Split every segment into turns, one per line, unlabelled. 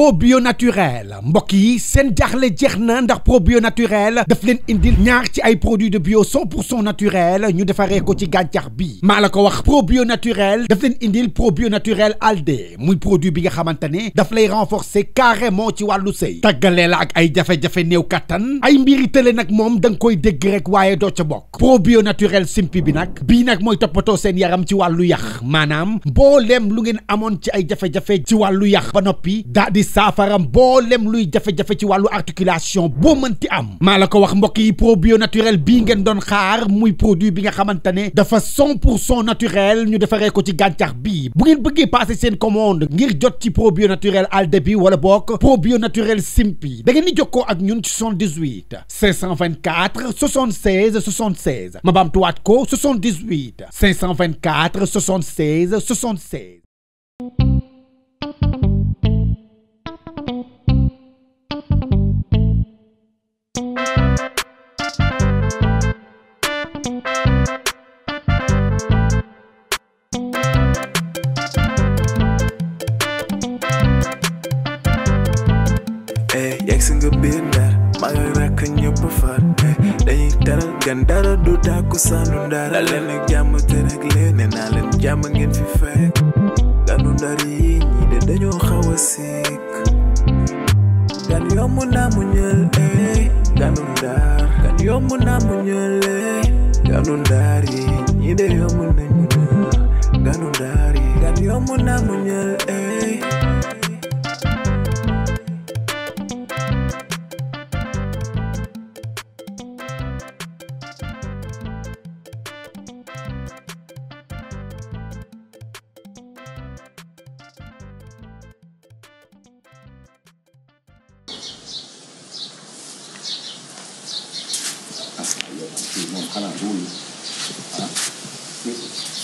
probio naturel mbokk yi seen jaaxle jeex na ndax probio naturel daf leen indil ñaar ci ay produits de bio 100% naturel ñu defaree ko ci gàncax bi maa la ko wax probio naturel daf leen indil probio naturel alde muy produit bi nga xamante ne daf lay renforcer carrément ci wàllu sëy tàggalee la ak ay jafe-jafe néew kattan ay mbiri tële nag moom da nga koy dégg rek waaye doo ca bokk probio naturel simpi bi nag bii nag mooy toppatoo seen yaram ci wàllu yax maanaam mbooleem lu ngeen amoon ci ay jafe-jafe ci wàllu yax ba noppi daa di saafara mbooleem luy jafe-jafe ci wàllu articulation boo mënti am maa la ko wax mbokk yi probio naturel bii ngeen doon xaar muy produit bi nga xamante ne dafa 100% naturel ñu defaree ko ci gàncax bi bu ngeen bëggee passer seen commande ngir jot ci probio naturel alde bi wala bokk probio naturel simpi da ngeen di jokkoo ak ñun ci 78 524 76 76 ma baamtuwaat ko 78 524 76 76.
Yegsi nga biir Ndar maa ngi rakk ñëpp far dañuy teral gan dara du tàkku sànnu Ndar da leen ak jàmm te rek leen ne naa leen jàmm ngeen fi fekk ganu Ndar yi ñii de dañoo xaw a sikk gan yomb naa mu ñël ganu Ndar gan yomb naa mu ñël ganu Ndar yi ñii de yomb nañ mu ñël ganu Ndar yi gan yomb naa mu ñël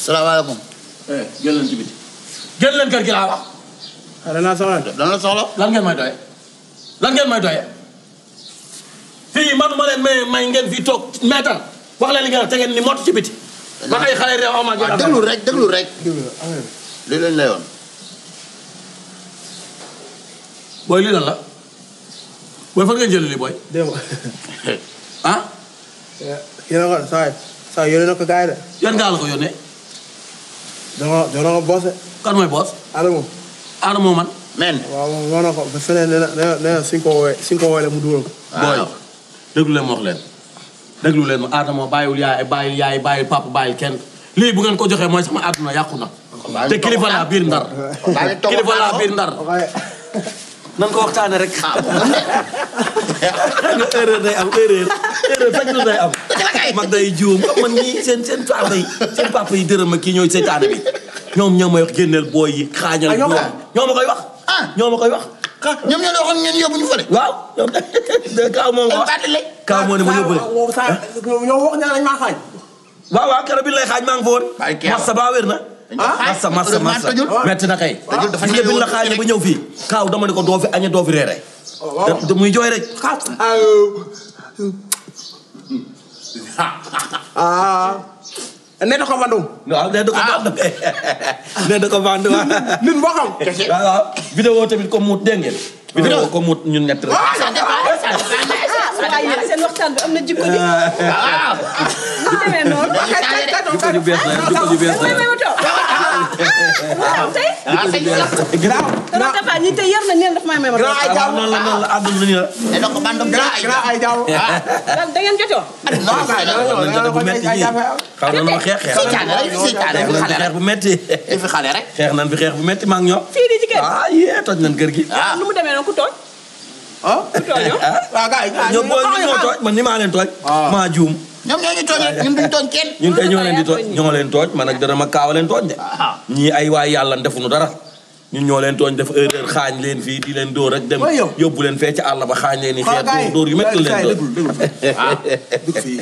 salaamaaleykum.
génn leen ci biti. génn leen kër gi laa wax.
danaa soxla dana la soxla.
lan ngeen may doye. lan ngeen may doye. fii manuma leen may ngeen fii toog meetal wax leen li ngeen te ngeen ni mott ci biti. man ay xale réew am ak
déglu rek déglu rek. li leen layoon.
booy lii lan la. booy fan ngeen jëlee lii booy.
dégg nga.
ah.
yéen a ko saa yónnee na ko gars yi de.
yan gaa la ko yónnee.
dama ko boose.
kan mooy boos.
Adamo.
Adamo man.
men.
waaw moom moo na ko ba feneen nee na suñ ko woowee mu dugal ko.
booy déglu leen ma wax leen. déglu leen ma Adamo bàyyiwul yaay bàyyil papa bàyyil kenn lii bu ngeen ko joxee mooy sama àdduna yàqu na. te kilifa laa biir Ndar. kilifa laa biir Ndar. nan ko waxtaane rek. erreur day am erreur fekk na day am. mag day juum man ñii seen papa yi dërëm ak kii ñooy seytaane bi ñoom ñoo may wax génneel booy yi xaañal ñoo ma koy wax. ñoo ma koy wax.
ñoom ñoo waxoon ngeen yóbbu ñu fële.
waaw ñoom Kaaw moo ma wax. Kaaw moo ne ma yóbbu
ñoo wax ne lañ maa xaañ.
waaw keroog bi lay xaañ maa ngi fa woon. massa ba wér na. massa metti na kay. gis nga bi la xaañee ba ñëw fii Kaaw dama ne ko doo fi añe doo fi reere. muy jooy rek.
ne da ko bandum.
waaw ne da ko bandum. ne da ko bandum.
nit boo xam.
waaw vidéo tamit comme mu dégg ngeen. vidéo comme mu ñun ñett rek.
waaye seen waxtaan bi am na jikko ji. waaw. mu demee noonu.
jikko ju bees la jikko ju bees la.
waaw tey.
ginnaaw.
dama dafa ñi tey yar na neen daf may may ma.
waaw noonu la àdduna ni la.
ne da ko bandum
ay jaaw.
da ngeen jotoo.
bu metti ji xaw na noo xeex xeex bu metti.
fi xale rek.
xeex nan fi xeex bu metti maa ngi ñoo.
fii di ci kër.
ah yee toj nan kër gi.
nu mu demee noonu ku tooñ. ku tooñ yow.
waaw gars yi
ñoo tooñ man ni maa leen tooñ. maa juum.
ñoom ñoo ñu tooñ ñun duñ tooñ kenn.
ñun kay ñoo leen di tooñ ñoo leen tooñ man ak dara ma Kaaw leen tooñ de. ñii ay waay yàlla defuñu dara. ñun ñoo leen tooñ def erreur xaañ leen fii di leen dóor rek dem yóbbu leen fee ca àll ba xaañ leen ni xeet dóor yu métti leen dóor.
dëgg fii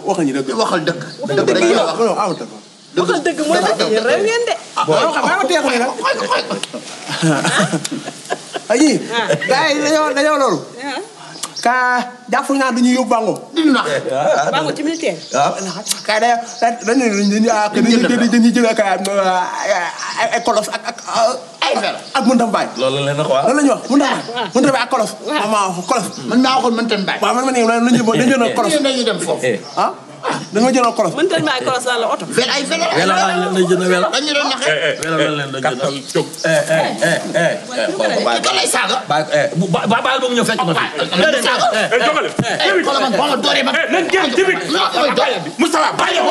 waxuñu dëgg.
waxal dëgg. dëgg rek la wax.
waxal dëgg mooy dëgg réew ngeen de.
ayi gars yi dañoo loolu ka jàpp naa dañuy yóbbu bango.
bango ci militaire.
waaw ka dañuy jël ay kolos ak mënta mbaay.
loolu la leen wax
loolu la ñuy wax mënta mbaay ak kolos. maman kolos.
man maa waxoon mënta mbaay.
waaw man dañu jëloon kolos.
dañuy dem foofu.
ah dañoo jëloon kolos.
mënta mbaay kolos la oto.
ay vélo.
wela lañ leen di jënd wela.
dañu doon naxee.
wela lañ leen di jënd.
kan lay saaga.
baal boobu ñëw fekk ma fi.
jógale.
xoolal man boo ma dooree ma.
nañ génn timit. Moustapha bàyyi ma.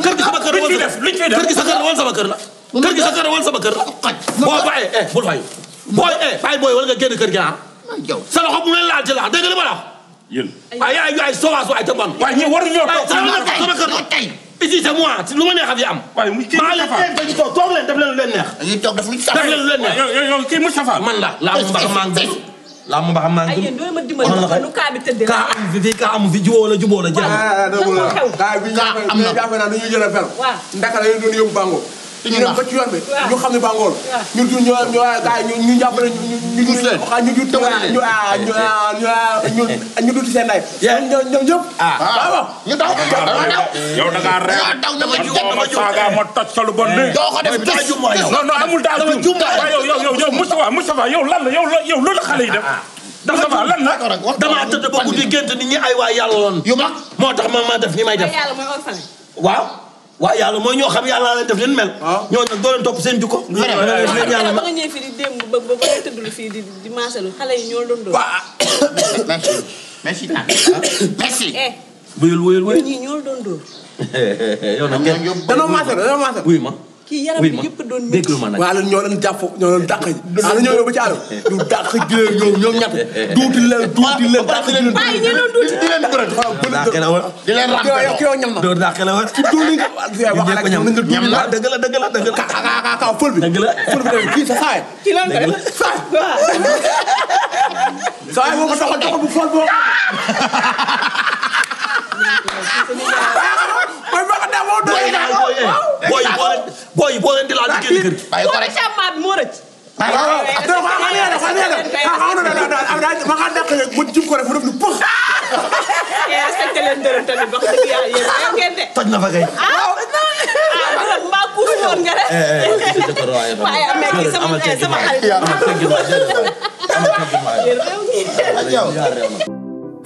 kër gi sama kër la wala kër gi sa kër la wala sama kër la. kër gi sa kër la wala sama kër la. boo bàyyee bul fay. booy bàyyi booy wala nga génn kër gi ah. sa loxo bu leen laal ci la dégg nga li ma la wax.
yéen.
waaye yaay sowaas waay te bon.
waaye ñi waruñoo toog
sama kër la. ici c'est moi lu ma neex a fi am.
waaye mu kii
maa leen teel toog leen def leen lu leen neex.
dañuy toog def lu ñu
def leen lu leen neex.
yow kii Moustapha.
man la laa mu mbax maa ngi laa mu mbax maa ngi.
ay yéen doo ma dimbali nu kaa bi tëddee.
kaa am fi fii kaa am fi jubóo la jubóo la jeex
kaa bi ñu jàppee naa dañuy jël fel. ndaka la doon yóbbu bango. ñu dem ba ci yoon bi ñu xam ne bangool. ñu jàpp ne ñu duti seen nay. ñoom ñëpp. waaw
ñu daw.
yow da ngaa réew.
dama
saaga ma toj sa lu bon bi.
doo ko def daa jum waay.
non amul daa jum. yow Moustapha yow lan la yow loolu xale yi def. Moustapha lan la.
damaa tëdd ba guddi gént nit ñi ay waay yàlla woon.
yu mag
moo tax ma def ni may def.
yàlla mooy orphelin.
waaw. waaw yàlla mooy ñoo xam yàlla leen def leen mel. ñoo nag doo leen topp seen jukko.
yàlla ba nga ñëwee fii di démb ba ngay tëddul fii di maasalu xale yi ñoo doon doon.
merci merci.
wuyul
ñii ñoo doon doon.
yow nag
danoo maasal.
wuy ma.
kii yaram bi yëpp doon métti.
déglu ma nag.
waaw ñoo leen jàpp ñoo leen dàq. ñoo ñëw ba ci àll. du dàq jëlee ñoom ñett. duuti leen dàq leen.
bàyyi ñu doon duuti.
di leen bërët. di leen ràmpeloo.
ki yow ñam na.
doo dàqe la war.
ci duuli nga. wax
ñam na dëgg la.
ka fël bi.
dëgg la.
fël bi tamit kii sa saay.
kii lan nga def
saay. saay boo ko doxal bu fël boo.
booy boo leen di laal di génn kër gi.
bàyyi ko rek
càmmaa bi moo rëcc.
ma nga dàq rek mu jub ko rek mu def lu pëx.
respecté leen dërëm tamit wax dëgg yàlla yéen ngeen de.
toj na fa kay.
mbaa kuuru woon nga de. waaye am na kii sama xarit.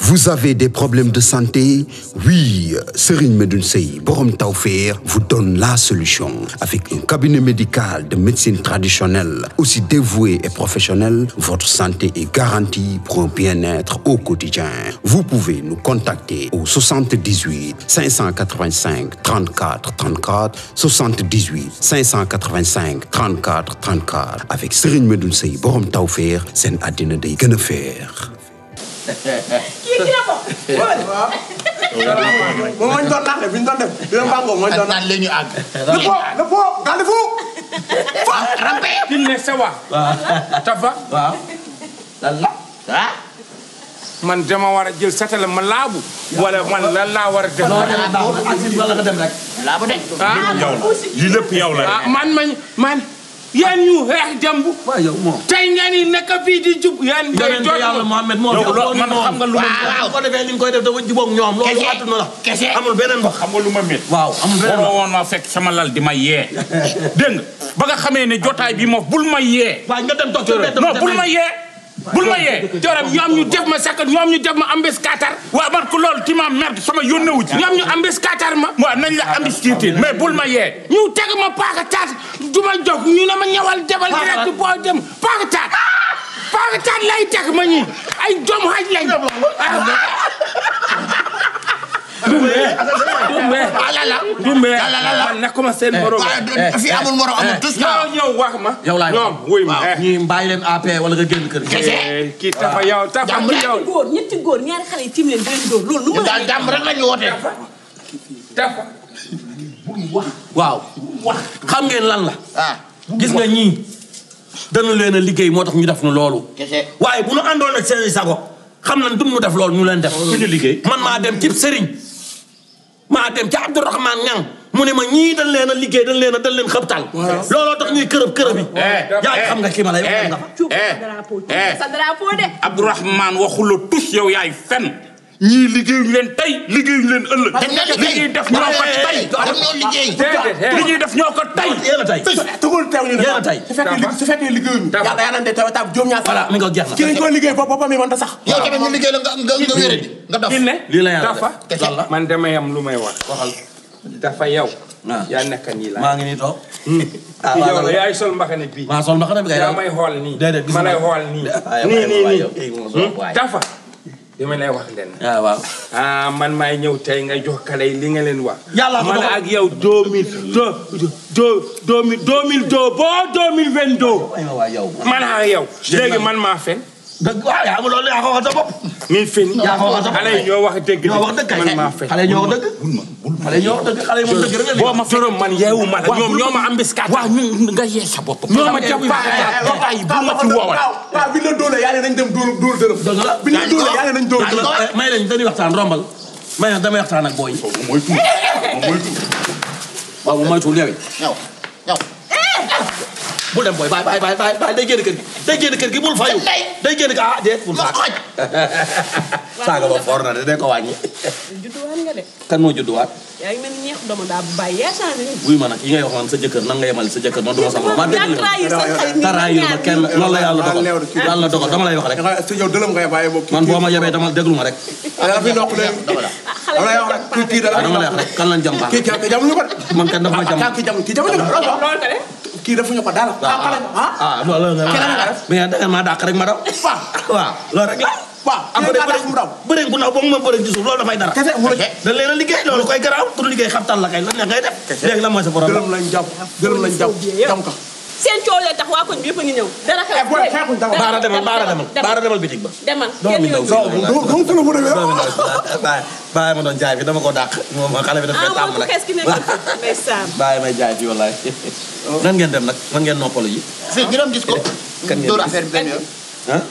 Vous avez des problèmes de santé? Oui, Serigne Medoune Sey Borom Tawfekh vous donne la solution. Avec un cabinet médical de médecine traditionnelle, aussi dévoué et professionnel, votre santé est garantie pour un bien-être au quotidien. Vous pouvez nous contacter au 78 585 34 34, 78 585 34 34. Avec Serigne Medoune Sey Borom Tawfekh, seen àddina day gën a feex.
kii la ko.
moom moo ñu doon naax bi ñu doon def bi ñu bàngoo moo ñu doon
naan leen ñu àgg.
rampe. ki ne sa wa. Tafa.
waaw. lan la.
man dama war a jël satala ma laabu. wala man lan laa war a def.
wala nga dem rek.
laabu de.
yow la lii lépp yow la. man. yéen ñu xeex jàmbu.
waaw yow moom.
tey ngeen ni naka fii di jub. yéen ngay jot
yàlla Mohamed moo
fi man xam nga lu ma.
waaw ko defee li nga koy def dafa jubóog ñoom. loolu àdduna la.
kese
amul beneen ba.
xam nga lu ma met.
waaw amul beneen ba.
waroo woon ma fekk sama lal di ma yee. dégg nga ba nga xamee ne jotaay bi moom bul ma yee.
waaw nga dem toog ci
non bul ma yee. bul ma yee. joram ñoom ñu def ma sakkat ñoom ñu def ma ambes katar. waaw man ko loolu ti ma merde sama yónnewu ci. ñoom ñu ambes katar ma. waaw nañ la ambes tiitil mais bul ma yee. ñu teg ma paaka taat du ma jox ñu ne ma ñawal defal direct boo dem paaka taat lay teg ma ñi ay jom xaj lañ. Dumbe man nekkuma seen borom.
fi amul morom amul tous ka.
ñëw wax ma.
yow laay
ñoom wuy ma.
ñi bàyyi leen AP wala nga génn kër gi.
kii tafa yow tafa
ñetti góor ñaari xale yi tim leen di leen dóor loolu nu ma.
daal jàmm rek la ñu woote.
tafa.
waaw. xam ngeen lan la. gis nga ñii dañu leen a liggéey moo tax ñu def nu loolu. waaye bu nu àndoon ak seen sago xam nañ dum nu def loolu ñu leen def.
ku ñu liggéey.
man maa dem ci Serigne maa dem ci Abdourahmane Niang mu ne ma ñii dañ leen a liggéey dañ leen xëptal looloo tax ñuy kërëb yi yaa xam nga kii ma lay wax nga fa
sa drapeau de
Abdourahmane waxul la tus yow yaay fen ñii liggéeyuñu leen tey liggéeyuñu leen ëllëg li ñuy def ñoo ko tey li ñuy def ñoo ko tey
yéen a tey
tugul teew ñu
yéen a tey
su fekkee liggéeyuñu yàlla yaa naan de taw taw juróom ñaar
voilà mi nga jeex na
kii dañ ko liggéey boppam mi man ta sax
yow tamit ñu liggéey la nga wéré di nga dof
lii la yàlla
dafa man damay am lu may wax
waxal
dafa yow yaa nekk nii la
maa ngi nii toog
yow la yaay sol mbaxane bii
maa sol mbaxane bi kay
yaa may xool nii
déedéet
ma lay xool nii dafa li ma lay wax leen
waaw
man maay ñëw tey ngay jox kale yi li nga leen wax
yàlla
man ak yow 2022 boo 2022 man ak yow léegi man maa fen
dëgg waaw yaa loolu yaa ko wax sa bopp
mi fen
yaa ko wax sa bopp
xale yi ñoo wax dëgg
ñoo wax dëgg
man maa fen
xale yi ñoo wax dëgg xale yi ñoo wax dëgg xale yi moom dëgg rek
boo ma feroon man yeewu ma la ñoom ñoo ma am biskat waaw nga yee sa bopp ñoo ma jàpp yi bu ma ci woowal
waaw bi la doole yaa ne nañ dem dóor dërëm bi la doole yaa ne nañ dóor dërëm
may lañ dañuy waxtaan rombal may na damay waxtaan ak booy
mooy tuut
waaw mooy tuut yow
yow
bul dem booy bàyyi day génn kër gi bul fayu day génn ah déet bul faak saaga ba foor na de day ko wàññi
judduwaat nga de
kan moo judduwaat
yaa ngi mel ni ñeex doomu daa bàyyi yaa changé
wuy ma nag yi ngay wax man sa jëkkër nan nga yemal sa jëkkër man duma sama ma dégg taraayu ma kenn loolu la yàlla dogal dama lay wax rek
yow dëlëm ngay bàyyi bokk
man boo ma yebee dama déglu ma rek
ala fi nokk leen dama lay wax rek kii dama
lay wax rek kan lañ jam baax
kii jamuñu ko
man kan dafa ma jam
kii jamuñu ko kii defuñu ko dara
loolu nga mais da nga maa dàq rek ma daw waaw loolu rek la
waaw
am bëreeg bu ndaw boo ma bëreeg ci suuf loolu dafay dara dañ leen a liggéey loolu koy garaaw pour liggéey xabtal la kay lan ne ngay def léegi la mooy sa problème
gërëm lañ jàpp jam ko
seen coow lee tax waa koñ bi yëpp a ngi ñëw dara xew
baara demal bitig ba
demal
doomi ndaw
si
bàyyi ma doon jaay fi dama ko dàq moom xale bi daf koy tàmm nag bàyyi may jaay fi wallaay nan ngeen dem nag nan ngeen noppalu ji
si ñu dem gis ko
kan ngeen
dóor affaire bi benn yoon
ah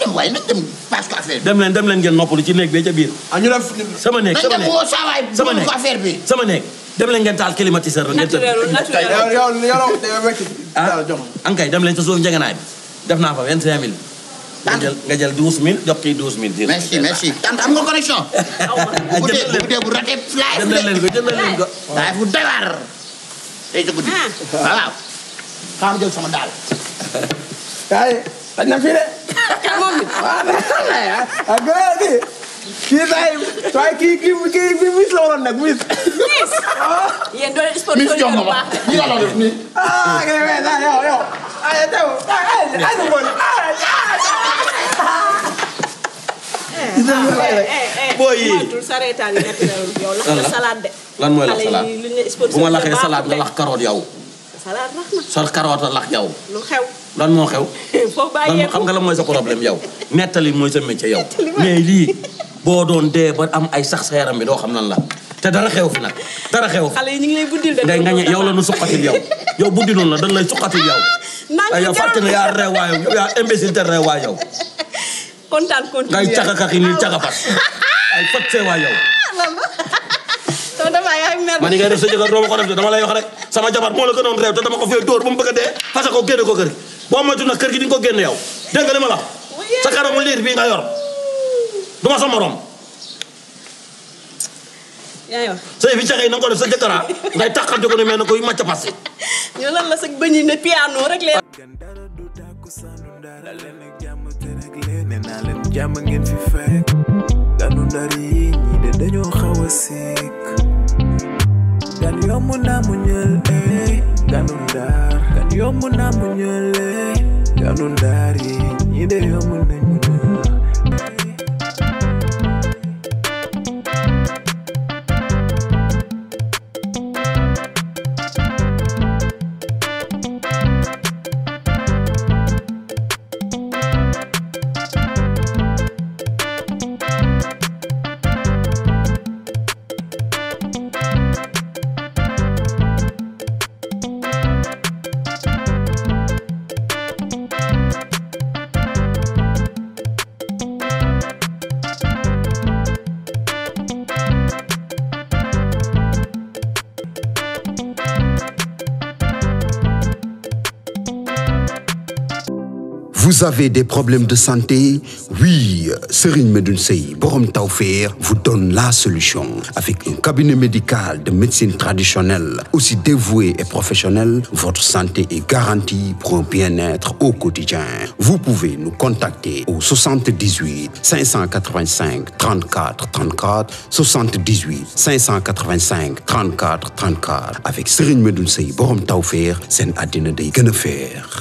dem waaye nag dem passe ko affaire bi
dem leen ngeen noppalu ci néeg bee ca biir
ñu def
sama néeg
nañ dem woo saa waay
sama néeg
ko affaire bi
sama néeg dem leen ngeen taal climatiseur ba ngeen tëdd
yow
ankay dem leen sa suuf njëganaay bi def naa fa 25000 nga jël 12000 jox kii 12000
merci tant am nga connexion bu dee bu raté fly
jëndal leen ko
waaye fu dewar day ci guddi waaw xaam jël sama daal
kaay dañ na fi de
moom mi
kii day waaye kii mis la waroon nag mis
yéen doole sport
mis jox ma ma ñi la def nii
yow ay tew ay ngol
booy yi
sareetaan yi nekk yow lax na salade de
lan mooy lax salade bu ma laxee salade nga lax carotte yow
salade rax na
sol carotte lax yow
lu xew
lan moo xew
foofu bàyyi
xam nga lan mooy sa problème yow nettali mooy sa métier yow mais lii boo doon dee ba am ay sax sa yaram bi doo xam lan la te dara xew fi nag dara xew fi
xale yi ñu ngi lay buddil de
ngay ngañe yow la nu suqatil yow buddi noonu la dañ lay suqatil yow ay yow fàtte nga yaa reewaayo yow yaa imbécile te reewaay yow
kontaan continue
ngay cagakaki nii cagapat ay fat see waay yow man ni ngay def sa jëkkër doo ma ko def de dama lay wax rek sama jabar moo la gënoon réew te dama ko fee dóor ba mu bëgg a dee parce que ko génne ko kër gi boo moytu nag kër gi di nga ko génne yow dégg nga li ma la sa kanamu liir bii nga yor du ma sa morom
yaa wax
sëy fi caxee na nga ko def sa jëkkëra ngay taxante ko ne mel na koy macca passé
ñu lan la sa bëñ yi ne piano rek leen
jàmm ngeen fi fekk ganu ndar yi ñi de dañoo xaw a sikk gan yomb naa mu ñël ganu ndar gan yomb naa mu ñël ganu ndar yi ñi de yomb nañ mu ñël
Vous avez des problèmes de santé? Oui, Serigne Medoune Sey Borom Tawfekh vous donne la solution. Avec un cabinet médical de médecine traditionnelle, aussi dévoué et professionnel, votre santé est garantie pour un bien-être au quotidien. Vous pouvez nous contacter au 78 585 34 34, 78 585 34 34. Avec Serigne Medoune Sey Borom Tawfekh, seen àddina day gën a feex.